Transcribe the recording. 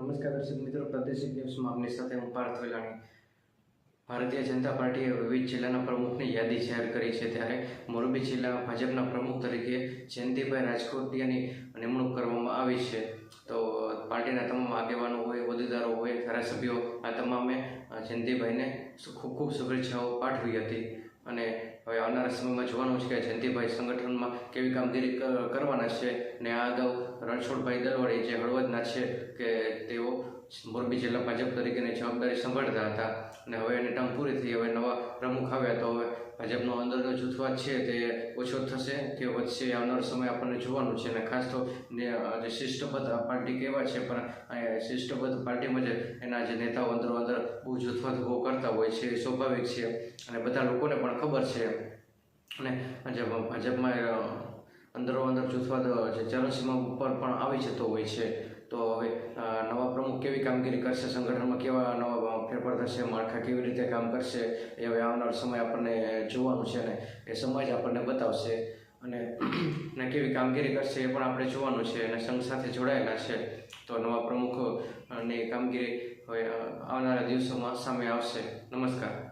નમસ્કાર દર્શક મિત્રો, પ્રાદેશિક ન્યૂઝમાં આપની સાથે હું પાર્થ વેલાણી। ભારતીય જનતા પાર્ટીએ વિવિધ જિલ્લાના પ્રમુખની યાદી જાહેર કરી છે। ત્યારે મોરબી જિલ્લા ભાજપના પ્રમુખ તરીકે જયંતિભાઈ રાજકોટિયાની નિમણૂક કરવામાં આવી છે। તો પાર્ટીના તમામ આગેવાનો હોય, હોદ્દેદારો હોય, ધારાસભ્યો આ તમામે જયંતિભાઈને ખૂબ ખૂબ શુભેચ્છાઓ પાઠવી હતી। અને હવે આવનારા સમયમાં જોવાનું છે કે જયંતિભાઈ સંગઠનમાં કેવી કામગીરી કરવાના છે। ને આ અગાઉ રણછોડભાઈ દલવાડી જે હળવદના છે કે તેઓ મોરબી જિલ્લા ભાજપ તરીકેની જવાબદારી સંભાળતા હતા અને હવે એની ટર્મ પૂરી થઈ, હવે નવા પ્રમુખ આવ્યા તો હવે ભાજપનો અંદરનો જૂથવાદ છે તે ઓછો થશે કે વધશે આવનારો સમય આપણને જોવાનું છે। અને ખાસ તો જે શિષ્ટબદ્ધ પાર્ટી કહેવાય છે, પણ શિષ્ટબદ્ધ પાર્ટીમાં જ એના જે નેતાઓ અંદર બહુ જૂથવાદ ઉભો કરતા હોય છે, એ સ્વાભાવિક છે અને બધા લોકોને પણ ખબર છે। અને ભાજપમાં અંદર જૂથવાદ જે ચરમસીમા ઉપર પણ આવી જતો હોય છે। તો હવે નવા પ્રમુખ કેવી કામગીરી કરશે, સંગઠનમાં કેવા નવા ફેરફાર થશે, માળખા કેવી રીતે કામ કરશે, એ હવે આવનારો સમય આપણને જોવાનું છે અને એ સમય જ આપણને બતાવશે। અને કેવી કામગીરી કરશે એ પણ આપણે જોવાનું છે અને સંઘ સાથે જોડાયેલા છે। તો નવા પ્રમુખની કામગીરી હવે આવનારા દિવસોમાં સામે આવશે। નમસ્કાર।